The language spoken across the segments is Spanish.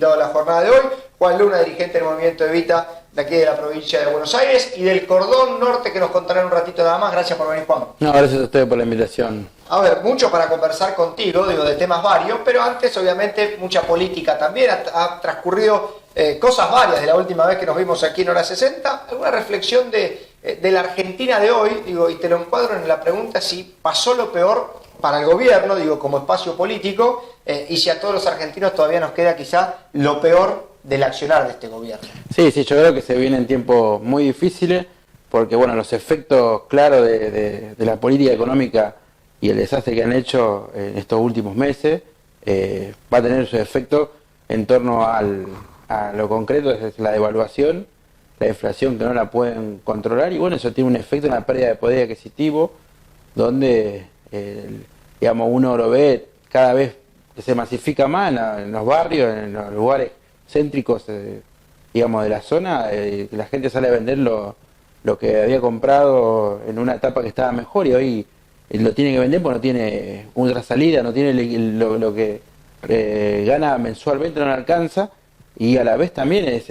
invitado a la jornada de hoy, Juan Luna, dirigente del Movimiento Evita de aquí de la provincia de Buenos Aires y del Cordón Norte, que nos contará en un ratito nada más. Gracias por venir, Juan. No, gracias a ustedes por la invitación. A ver, mucho para conversar contigo, digo, de temas varios, pero antes, obviamente, mucha política también. Ha transcurrido cosas varias de la última vez que nos vimos aquí en Hora 60. ¿Alguna reflexión de la Argentina de hoy? Digo, y te lo encuadro en la pregunta si pasó lo peor para el gobierno, digo, como espacio político, y si a todos los argentinos todavía nos queda quizá lo peor del accionar de este gobierno. Sí, yo creo que se vienen tiempos muy difíciles, porque bueno, los efectos claros de la política económica y el desastre que han hecho en estos últimos meses, va a tener su efecto en torno a lo concreto, es la devaluación, la inflación que no la pueden controlar, y bueno, eso tiene un efecto en la pérdida de poder adquisitivo, donde digamos, uno lo ve cada vez que se masifica más en los barrios, en los lugares céntricos, digamos, de la zona, la gente sale a vender lo que había comprado en una etapa que estaba mejor, y hoy lo tiene que vender porque no tiene otra salida, no tiene lo que gana mensualmente, no le alcanza, y a la vez también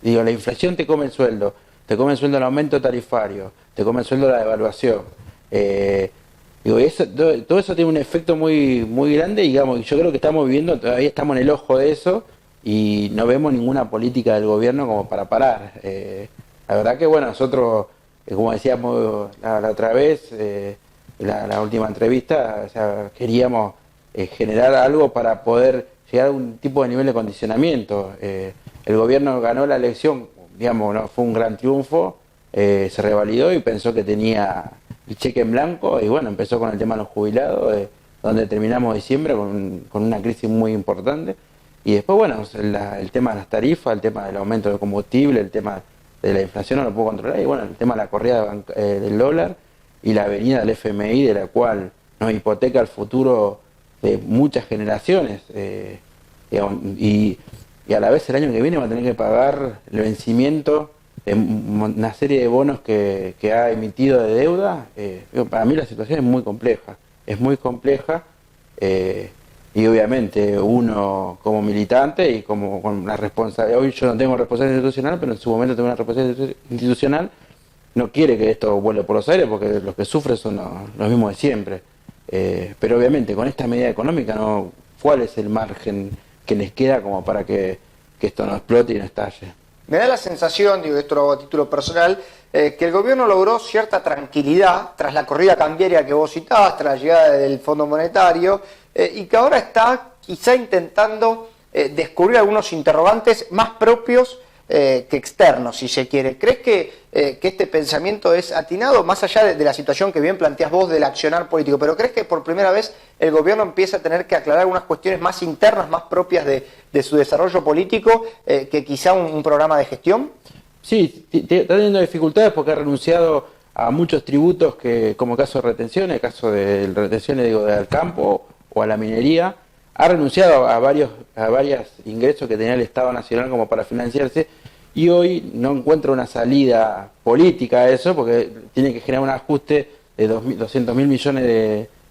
digo, la inflación te come el sueldo el aumento tarifario, te come el sueldo la devaluación. Digo, todo eso tiene un efecto muy, muy grande, digamos, y yo creo que estamos viviendo, todavía estamos en el ojo de eso, y no vemos ninguna política del gobierno como para parar. La verdad que, bueno, nosotros, como decíamos la otra vez, la última entrevista, o sea, queríamos generar algo para poder llegar a un tipo de nivel de condicionamiento. El gobierno ganó la elección, digamos, no fue un gran triunfo, se revalidó y pensó que tenía el cheque en blanco, y bueno, empezó con el tema de los jubilados, donde terminamos diciembre con una crisis muy importante. Y después, bueno, el tema de las tarifas, el tema del aumento del combustible, el tema de la inflación no lo puedo controlar, y bueno, el tema de la corrida del dólar y la venida del FMI, de la cual nos hipoteca el futuro de muchas generaciones, y a la vez el año que viene va a tener que pagar el vencimiento de una serie de bonos que ha emitido de deuda. Para mí la situación es muy compleja, y obviamente uno como militante y como con la responsabilidad, hoy yo no tengo responsabilidad institucional, pero en su momento tengo una responsabilidad institucional, no quiere que esto vuelva por los aires, porque los que sufren son los mismos de siempre. Pero obviamente con esta medida económica, ¿no? ¿Cuál es el margen que les queda como para que esto no explote y no estalle? Me da la sensación, digo, esto lo hago a título personal, que el gobierno logró cierta tranquilidad tras la corrida cambiaria que vos citabas, tras la llegada del Fondo Monetario, y que ahora está quizá intentando descubrir algunos interrogantes más propios que externos, si se quiere. ¿Crees que este pensamiento es atinado, más allá de la situación que bien planteás vos del accionar político? ¿Pero crees que por primera vez el gobierno empieza a tener que aclarar algunas cuestiones más internas, más propias de su desarrollo político, que quizá un programa de gestión? Sí, está teniendo dificultades porque ha renunciado a muchos tributos, como caso de retenciones, caso de retenciones, digo, del campo o a la minería. Ha renunciado a varios ingresos que tenía el Estado Nacional como para financiarse, y hoy no encuentra una salida política a eso, porque tiene que generar un ajuste de 200.000 millones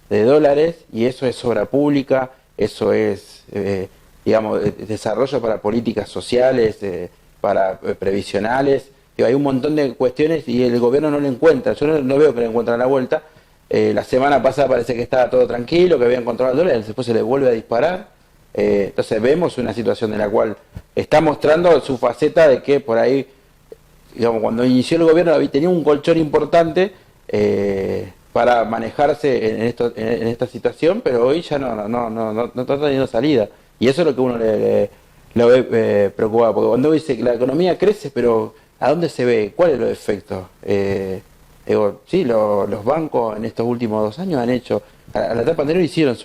de dólares, y eso es obra pública, eso es, digamos, desarrollo para políticas sociales, para previsionales. Hay un montón de cuestiones y el gobierno no le encuentra, yo no veo que le encuentran la vuelta. La semana pasada parece que estaba todo tranquilo, que habían controlado el dólar, después se le vuelve a disparar. Entonces vemos una situación en la cual está mostrando su faceta de que por ahí, digamos, cuando inició el gobierno tenía un colchón importante para manejarse en esta situación, pero hoy ya no está teniendo salida. Y eso es lo que uno lo ve preocupado, porque cuando dice que la economía crece, pero ¿a dónde se ve? ¿Cuáles son los efectos? Sí, los bancos en estos últimos 2 años han hecho, a la etapa anterior hicieron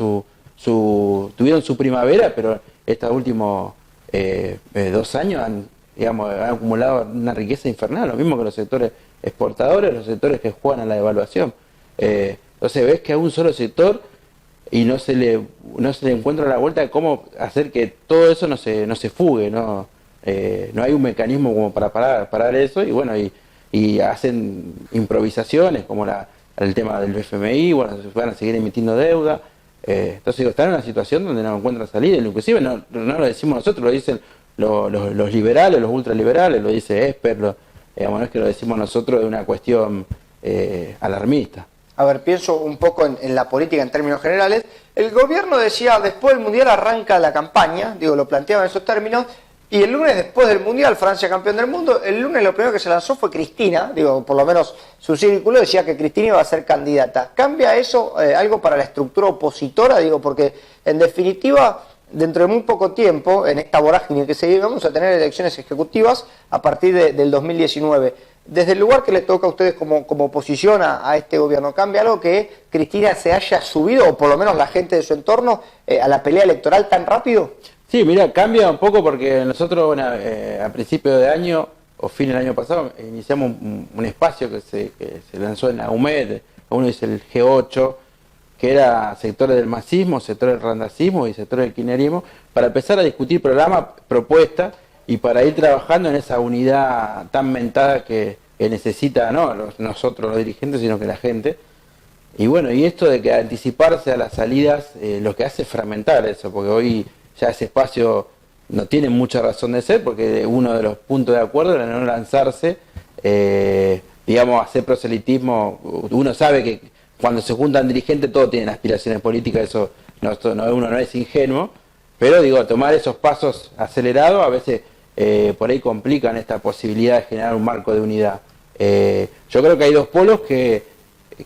tuvieron su primavera, pero estos últimos 2 años han acumulado una riqueza infernal, lo mismo que los sectores exportadores, los sectores que juegan a la devaluación. Entonces ves que a un solo sector y no se le encuentra la vuelta de cómo hacer que todo eso no se fugue, no hay un mecanismo como para parar eso, y bueno, y hacen improvisaciones como el tema del FMI, bueno, se van a seguir emitiendo deuda, Entonces digo, están en una situación donde no encuentran salida, inclusive no lo decimos nosotros, lo dicen los liberales, los ultraliberales, lo dice Esper, digamos, no es que lo decimos nosotros, es una cuestión alarmista. A ver, pienso un poco en la política en términos generales. El gobierno decía, después del Mundial arranca la campaña, digo, lo planteaba en esos términos, y el lunes después del Mundial, Francia campeón del mundo, el lunes lo primero que se lanzó fue Cristina, digo, por lo menos su círculo decía que Cristina iba a ser candidata. ¿Cambia eso algo para la estructura opositora? Digo, porque en definitiva, dentro de muy poco tiempo, en esta vorágine que se vive, vamos a tener elecciones ejecutivas a partir del 2019. Desde el lugar que le toca a ustedes como oposición a este gobierno, ¿cambia algo que Cristina se haya subido, o por lo menos la gente de su entorno, a la pelea electoral tan rápido? Sí, mira, cambia un poco porque nosotros, bueno, a principios de año, o fin del año pasado, iniciamos un espacio que se lanzó en la UMED, uno dice el G8, que era sectores del masismo, sectores del randacismo y sectores del kirchnerismo, para empezar a discutir programas, propuestas, y para ir trabajando en esa unidad tan mentada que necesita, no nosotros los dirigentes, sino que la gente. Y bueno, y esto de que anticiparse a las salidas, lo que hace es fragmentar eso, porque hoy ya ese espacio no tiene mucha razón de ser, porque uno de los puntos de acuerdo era no lanzarse, digamos, hacer proselitismo. Uno sabe que cuando se juntan dirigentes todos tienen aspiraciones políticas, eso uno no es ingenuo, pero digo, tomar esos pasos acelerados a veces por ahí complican esta posibilidad de generar un marco de unidad. Yo creo que hay dos polos, que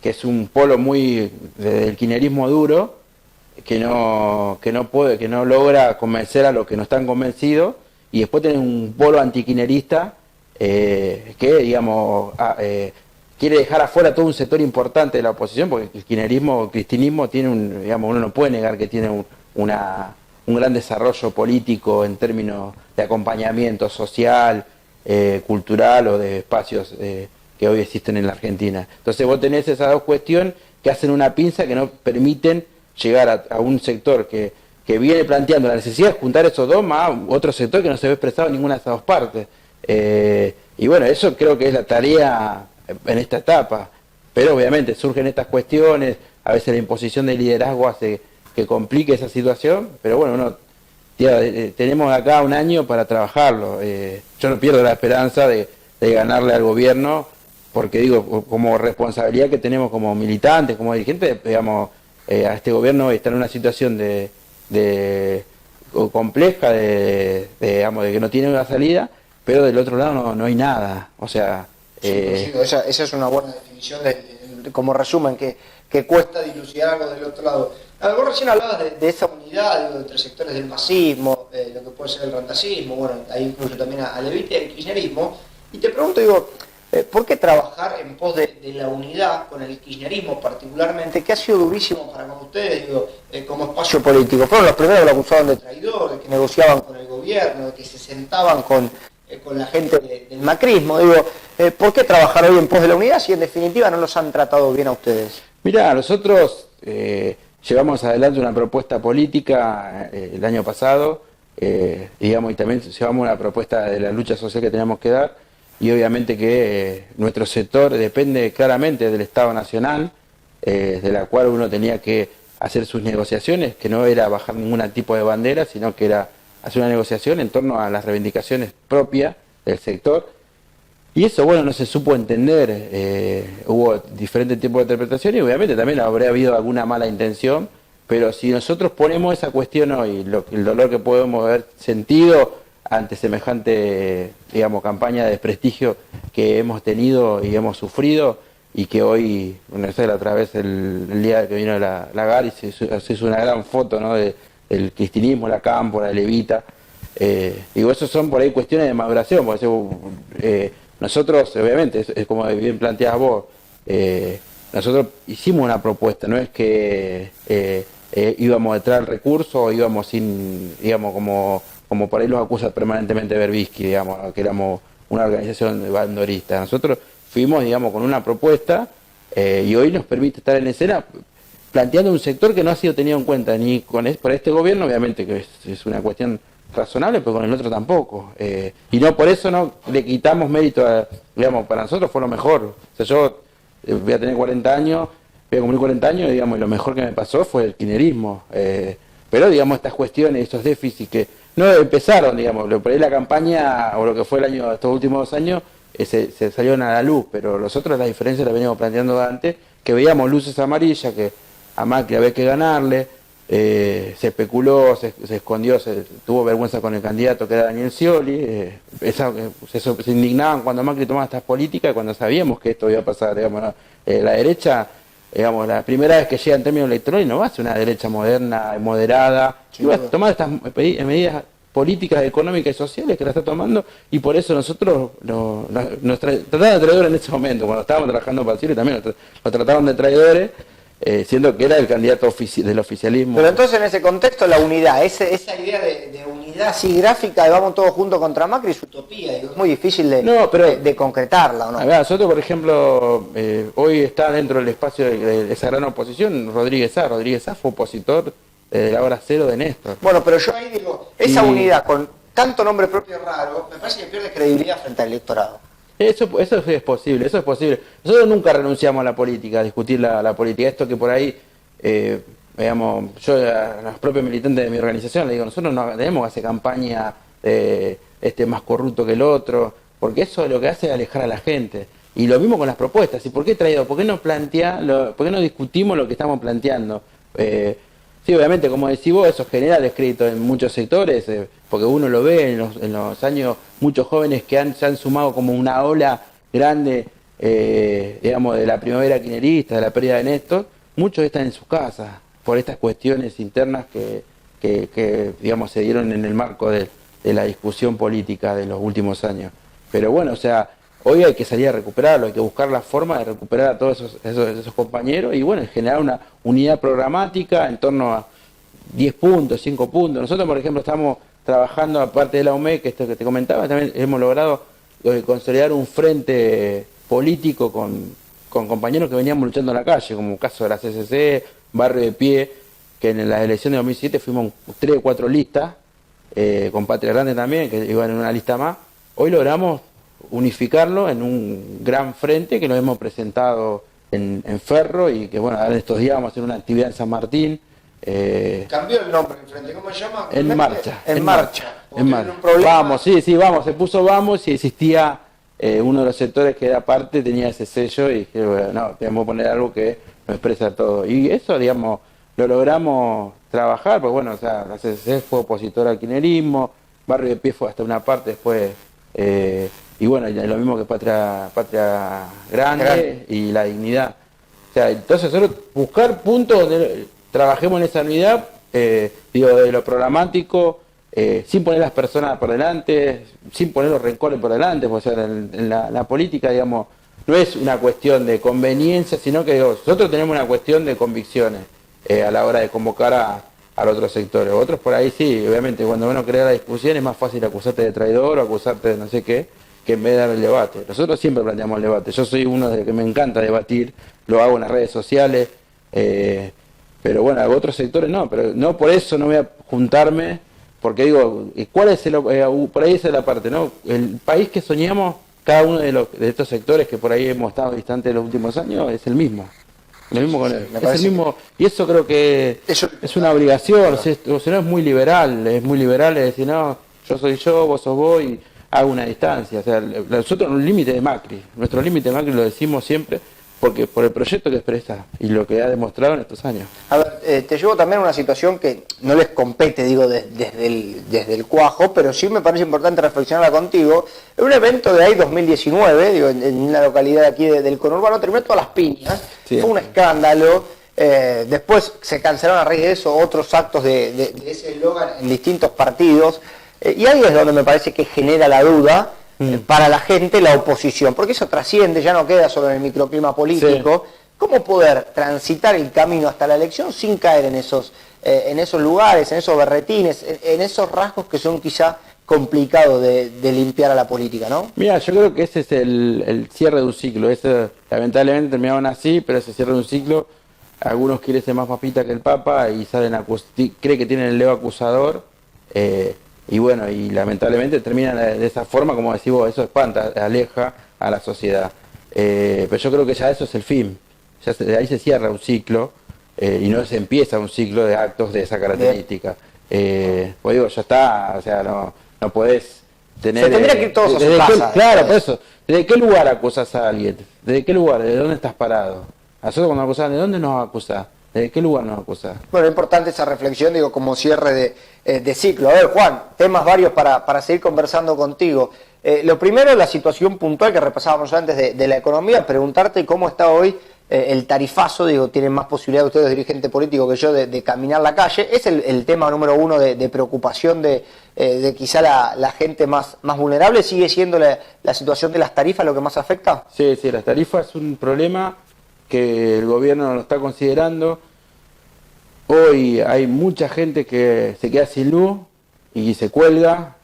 es un polo muy del kirchnerismo duro, que no logra convencer a los que no están convencidos, y después tenés un polo antiquinerista que, digamos, quiere dejar afuera todo un sector importante de la oposición, porque el cristinismo tiene digamos, uno no puede negar que tiene un gran desarrollo político en términos de acompañamiento social, cultural o de espacios que hoy existen en la Argentina. Entonces vos tenés esas dos cuestiones que hacen una pinza que no permiten llegar a un sector que viene planteando la necesidad de juntar esos dos más otro sector que no se ve expresado en ninguna de esas dos partes. Y bueno, eso creo que es la tarea en esta etapa. Pero obviamente surgen estas cuestiones, a veces la imposición de liderazgo hace que complique esa situación, pero bueno, tenemos acá un año para trabajarlo. Yo no pierdo la esperanza de ganarle al gobierno, porque digo, como responsabilidad que tenemos como militantes, como dirigentes, digamos, a este gobierno está en una situación compleja, digamos, de que no tiene una salida, pero del otro lado no hay nada. O sea, esa es una buena definición como resumen, que cuesta dilucidar algo del otro lado. Vos recién hablabas de esa unidad, digo, entre sectores del masismo, lo que puede ser el randacismo, bueno, ahí incluso también a Levita y el kirchnerismo, y te pregunto, digo, ¿por qué trabajar en pos de la unidad con el kirchnerismo particularmente, que ha sido durísimo para con ustedes, digo, como espacio político? Fueron los primeros que lo acusaban de traidor, de que negociaban con el gobierno, de que se sentaban con la gente del macrismo. Digo, ¿por qué trabajar hoy en pos de la unidad si en definitiva no los han tratado bien a ustedes? Mirá, nosotros llevamos adelante una propuesta política el año pasado, digamos, y también llevamos una propuesta de la lucha social que teníamos que dar, y obviamente que nuestro sector depende claramente del Estado Nacional, de la cual uno tenía que hacer sus negociaciones, que no era bajar ningún tipo de bandera, sino que era hacer una negociación en torno a las reivindicaciones propias del sector. Y eso, bueno, no se supo entender, hubo diferentes tipos de interpretaciones y obviamente también habría habido alguna mala intención, pero si nosotros ponemos esa cuestión hoy, el dolor que podemos haber sentido ante semejante, digamos, campaña de desprestigio que hemos tenido y hemos sufrido, y que hoy, bueno, esa era otra vez el día que vino la Gari, se hizo una gran foto, ¿no?, del cristinismo, la cámpora, la levita. Digo, esos son por ahí cuestiones de maduración, porque nosotros, obviamente, es como bien planteas vos, nosotros hicimos una propuesta, no es que íbamos detrás del recurso o íbamos sin, digamos, como por ahí los acusa permanentemente Berbisky, digamos, que éramos una organización bandorista. Nosotros fuimos, digamos, con una propuesta y hoy nos permite estar en escena planteando un sector que no ha sido tenido en cuenta ni por este gobierno, obviamente que es una cuestión razonable, pero con el otro tampoco. Y no por eso no le quitamos mérito, digamos, para nosotros fue lo mejor. O sea, yo voy a tener 40 años, voy a cumplir 40 años, digamos, y lo mejor que me pasó fue el kirchnerismo. Pero, digamos, estas cuestiones, estos déficits que no empezaron, digamos, por ahí la campaña, o lo que fue el año, estos últimos 2 años, se salieron a la luz, pero nosotros las diferencias las veníamos planteando antes, que veíamos luces amarillas, que a Macri había que ganarle, se especuló, se escondió, tuvo vergüenza con el candidato que era Daniel Scioli, se indignaban cuando Macri tomaba estas políticas, cuando sabíamos que esto iba a pasar, digamos, ¿no? La derecha, digamos, la primera vez que llega en términos electorales no va a ser una derecha moderna, moderada, y va a tomar estas medidas políticas económicas y sociales que la está tomando, y por eso nosotros nos trataban de traidores en ese momento, cuando estábamos trabajando para el Chile también nos trataban de traidores, siendo que era el candidato del oficialismo. Pero entonces en ese contexto la unidad, esa idea de unidad así gráfica de vamos todos juntos contra Macri es utopía, digo, es muy difícil de concretarla, ¿o no? A ver, nosotros, por ejemplo, hoy está dentro del espacio de esa gran oposición Rodríguez Sá fue opositor de la hora cero de Néstor. Bueno, pero yo ahí digo, esa unidad con tanto nombre propio raro, me parece que pierde credibilidad frente al electorado. Eso es posible, eso es posible. Nosotros nunca renunciamos a la política, a discutir la política. Esto que por ahí, digamos, yo a los propios militantes de mi organización le digo, nosotros no tenemos que hacer campaña de este más corrupto que el otro, porque eso lo que hace es alejar a la gente. Y lo mismo con las propuestas. ¿Y por qué traído? ¿Por qué no discutimos lo que estamos planteando? Sí, obviamente, como decís vos, eso genera descrédito en muchos sectores, porque uno lo ve en los años, muchos jóvenes que se han sumado como una ola grande, digamos, de la primavera kirchnerista, de la pérdida de Néstor, muchos están en sus casas por estas cuestiones internas que digamos, se dieron en el marco de la discusión política de los últimos años. Pero bueno, o sea, hoy hay que salir a recuperarlo, hay que buscar la forma de recuperar a todos esos compañeros y bueno, generar una unidad programática en torno a 10 puntos, 5 puntos. Nosotros, por ejemplo, estamos trabajando, aparte de la UME, que esto que te comentaba, también hemos logrado consolidar un frente político con compañeros que veníamos luchando en la calle, como el caso de la CCC, Barrio de Pie, que en las elecciones de 2007 fuimos 3 o 4 listas, con Patria Grande también, que iban en una lista más. Hoy logramos unificarlo en un gran frente que lo hemos presentado en Ferro y que bueno, ahora en estos días vamos a hacer una actividad en San Martín. Cambió el nombre el frente, ¿cómo se llama? En marcha. En marcha. Vamos, sí, vamos, se puso vamos y existía uno de los sectores que era parte, tenía ese sello y dije, bueno, no, tenemos que poner algo que nos expresa todo. Y eso, digamos, lo logramos trabajar, pues bueno, o sea, la CCC fue opositora al kirchnerismo, Barrio de Pie fue hasta una parte después, y bueno, lo mismo que Patria Grande y La Dignidad. O sea, entonces nosotros buscar puntos donde trabajemos en esa unidad, digo, de lo programático, sin poner las personas por delante, sin poner los rencores por delante, porque o sea, en la política, digamos, no es una cuestión de conveniencia, sino que digo, nosotros tenemos una cuestión de convicciones a la hora de convocar a los otros sectores. Otros por ahí sí, obviamente, cuando uno crea la discusión es más fácil acusarte de traidor o acusarte de no sé qué, que en vez de dar el debate. Nosotros siempre planteamos el debate. Yo soy uno de que me encanta debatir, lo hago en las redes sociales, pero bueno, a otros sectores no, pero no por eso no voy a juntarme, porque digo, ¿cuál es por ahí esa es la parte, ¿no? El país que soñamos, cada uno de estos sectores que por ahí hemos estado distantes en los últimos años, es el mismo. Lo mismo con él. Es el mismo, y eso creo que es una obligación, o sea, no es muy liberal, es decir, no, yo soy yo, vos sos vos, y hago una distancia. O sea, nosotros un límite de Macri, nuestro límite de Macri lo decimos siempre, porque por el proyecto que expresa y lo que ha demostrado en estos años. A ver, te llevo también a una situación que no les compete, digo, desde el cuajo, pero sí me parece importante reflexionarla contigo. En un evento de ahí 2019, digo, en una localidad de aquí del conurbano, terminó todas las piñas, sí. Fue un escándalo. Después se cancelaron a raíz de eso otros actos de ese eslogan en distintos partidos, y ahí es donde me parece que genera la duda para la gente, la oposición, porque eso trasciende, ya no queda solo en el microclima político. Sí. ¿Cómo poder transitar el camino hasta la elección sin caer en esos lugares, en esos berretines, en esos rasgos que son quizá complicados de limpiar a la política, ¿no? Mira, yo creo que ese es el cierre de un ciclo. Lamentablemente terminaban así, pero ese cierre de un ciclo, algunos quieren ser más papita que el Papa y cree que tienen el dedo acusador, y bueno, y lamentablemente terminan de esa forma, como decís vos, eso espanta, aleja a la sociedad. Pero yo creo que ya eso es el fin. de ahí se cierra un ciclo y no se empieza un ciclo de actos de esa característica. Pues digo, ya está, o sea, no podés tener... Se tendría que ir todos a su casa. Claro, por eso. ¿Desde qué lugar acusás a alguien? ¿Desde qué lugar? ¿De dónde estás parado? A nosotros cuando nos acusan, ¿de dónde nos acusás? ¿Desde qué lugar nos acusás? Bueno, es importante esa reflexión, digo, como cierre de ciclo. A ver, Juan, temas varios para seguir conversando contigo. Lo primero, la situación puntual que repasábamos antes de la economía, preguntarte cómo está hoy el tarifazo, digo, tienen más posibilidad ustedes, dirigente político, que yo, de caminar la calle. Es el tema número uno de preocupación de quizá la gente más vulnerable. ¿Sigue siendo la situación de las tarifas lo que más afecta? Sí, las tarifas es un problema que el gobierno no lo está considerando. Hoy hay mucha gente que se queda sin luz y se cuelga,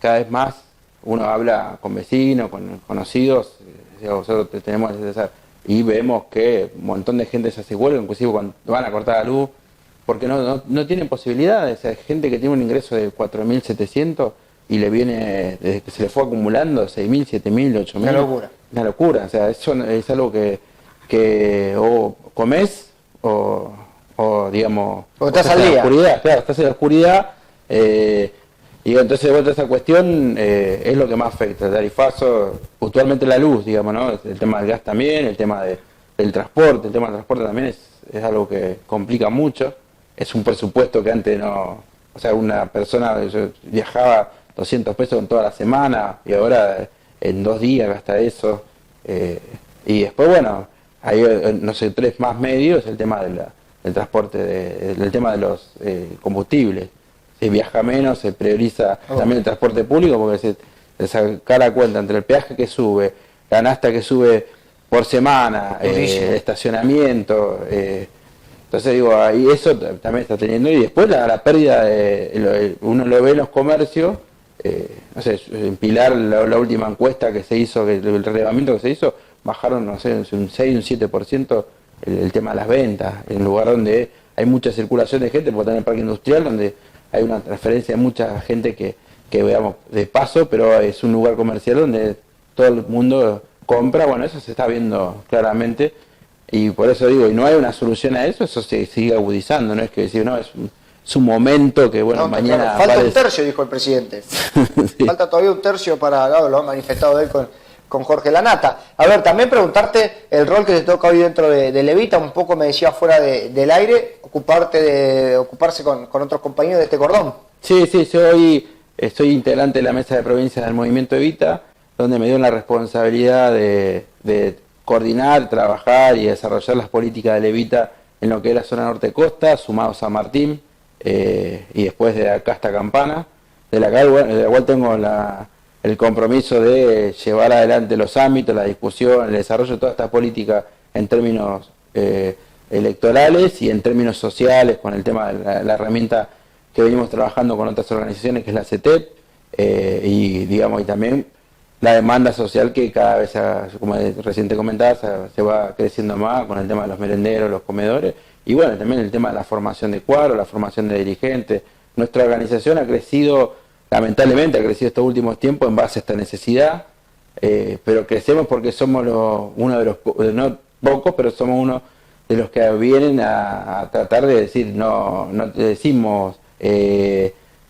cada vez más. Uno habla con vecinos, con conocidos, nosotros tenemos y vemos que un montón de gente se hace huelga, inclusive cuando van a cortar la luz, porque no tienen posibilidades. Hay gente que tiene un ingreso de 4.700 y le viene, desde que se le fue acumulando, 6.000, 7.000, 8.000. Una locura. Una locura, o sea, eso es algo que o comés o digamos... O estás al día. En la oscuridad, claro, estás en la oscuridad. Y entonces toda esa cuestión es lo que más afecta, el tarifazo, puntualmente la luz, digamos, ¿no? El tema del gas también, el tema del transporte, el tema del transporte también es algo que complica mucho. Es un presupuesto que antes no... O sea, una persona viajaba 200 pesos en toda la semana y ahora en 2 días gasta eso. Y después, bueno, hay, no sé, 3 más medios, el tema del transporte, el tema de los combustibles. Se viaja menos, se prioriza también el transporte público porque se saca la cuenta entre el peaje que sube, la nafta que sube por semana, el estacionamiento. Entonces digo, ahí eso también está teniendo. Y después la pérdida, uno lo ve en los comercios, no sé, en Pilar la última encuesta que se hizo, el relevamiento que se hizo, bajaron, no sé, un 6, un 7% el tema de las ventas, en un lugar donde hay mucha circulación de gente, porque está en el parque industrial, donde hay una transferencia de mucha gente que veamos de paso, pero es un lugar comercial donde todo el mundo compra. Bueno, eso se está viendo claramente y por eso digo, y no hay una solución a eso se sigue agudizando, no es que decir, no, es un momento que bueno, mañana... Claro, falta un tercio, dijo el presidente. Sí. Falta todavía un tercio para, lo ha manifestado él con Jorge Lanata. A ver, también preguntarte el rol que te toca hoy dentro de Levita, un poco me decía fuera del aire, ocuparse con otros compañeros de este cordón. Sí, soy integrante de la mesa de provincia del movimiento Evita, donde me dio la responsabilidad de coordinar, trabajar y desarrollar las políticas de Levita en lo que es la zona norte costa, sumado a San Martín, y después de acá hasta Campana, de la cual tengo el compromiso de llevar adelante los ámbitos, la discusión, el desarrollo de toda esta política en términos electorales y en términos sociales, con el tema de la herramienta que venimos trabajando con otras organizaciones, que es la CETEP, y digamos, y también la demanda social que cada vez, como recién te comentaba, se va creciendo más con el tema de los merenderos, los comedores, y bueno, también el tema de la formación de cuadros, la formación de dirigentes. Nuestra organización ha crecido, lamentablemente ha crecido estos últimos tiempos en base a esta necesidad, pero crecemos porque somos uno de los, no pocos, pero somos uno de los que vienen a tratar de decir, no te decimos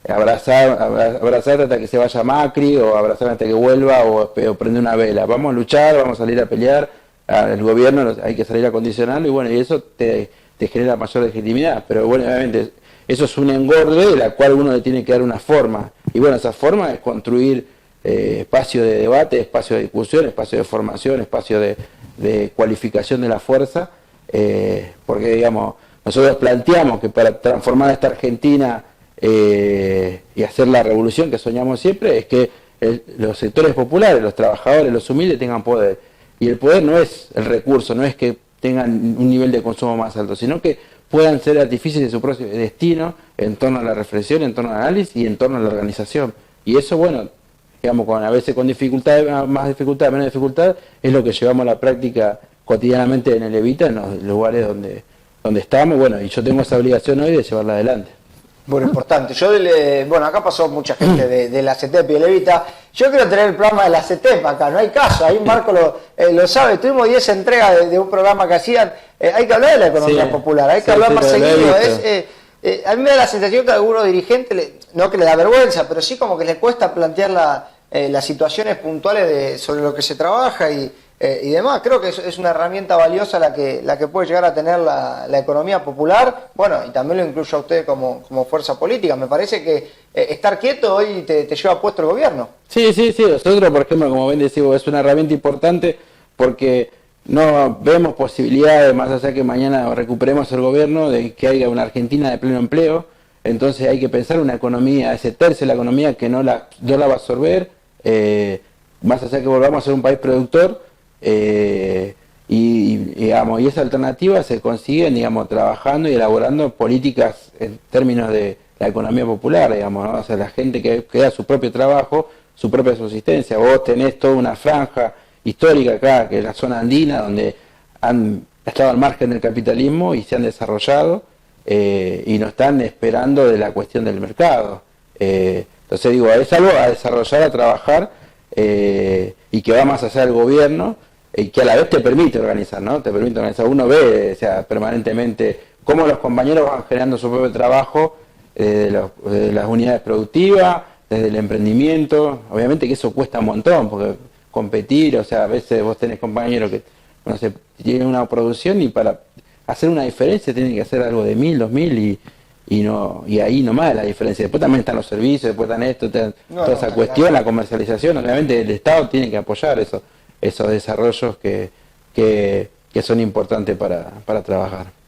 abrazar hasta que se vaya Macri, o abrazar hasta que vuelva, o prender una vela. Vamos a luchar, vamos a salir a pelear, el gobierno hay que salir a condicionarlo, y bueno, y eso te genera mayor legitimidad, pero bueno, obviamente eso es un engorde de la cual uno le tiene que dar una forma, y bueno, esa forma es construir espacio de debate, espacio de discusión, espacio de formación, espacio de cualificación de la fuerza, porque digamos, nosotros planteamos que para transformar esta Argentina y hacer la revolución que soñamos siempre, es que los sectores populares, los trabajadores, los humildes tengan poder, y el poder no es el recurso, no es que tengan un nivel de consumo más alto, sino que puedan ser artífices de su propio destino en torno a la reflexión, en torno al análisis y en torno a la organización. Y eso, bueno, digamos, a veces con dificultad, más dificultad, menos dificultad, es lo que llevamos a la práctica cotidianamente en el Evita, en los lugares donde estamos, bueno, y yo tengo esa obligación hoy de llevarla adelante. Bueno, importante. Bueno, acá pasó mucha gente de la CETEP y Levita. Yo quiero tener el programa de la CETEP acá, no hay caso. Ahí Marco lo sabe. Tuvimos 10 entregas de un programa que hacían. Hay que hablar de la economía popular, hay que hablar más seguido. A mí me da la sensación que a algunos dirigentes, no que les da vergüenza, pero sí como que les cuesta plantear las situaciones puntuales sobre lo que se trabaja y demás. Creo que es una herramienta valiosa la que puede llegar a tener la economía popular. Bueno, y también lo incluyo a usted como fuerza política. Me parece que estar quieto hoy te lleva puesto el gobierno. Sí. Nosotros, por ejemplo, como ven decimos, es una herramienta importante porque no vemos posibilidades, más allá que mañana recuperemos el gobierno, de que haya una Argentina de pleno empleo. Entonces hay que pensar una economía, ese tercio de la economía que no la va a absorber, más allá que volvamos a ser un país productor. Y esa alternativa se consigue, digamos, trabajando y elaborando políticas en términos de la economía popular, digamos, ¿no? O sea, la gente que da su propio trabajo, su propia subsistencia. Vos tenés toda una franja histórica acá, que es la zona andina, donde han estado al margen del capitalismo y se han desarrollado y no están esperando de la cuestión del mercado. Entonces digo, es algo a desarrollar, a trabajar y que va más allá del gobierno y que a la vez te permite organizar, ¿no? Te permite organizar. Uno ve, o sea, permanentemente cómo los compañeros van generando su propio trabajo de las unidades productivas, desde el emprendimiento. Obviamente que eso cuesta un montón, porque competir, o sea, a veces vos tenés compañeros que, no sé, tienen una producción y para hacer una diferencia tienen que hacer algo de 1.000, 2.000 y ahí nomás la diferencia. Después también están los servicios, después están toda esa cuestión, la comercialización. Obviamente el Estado tiene que apoyar esos desarrollos que son importantes para trabajar.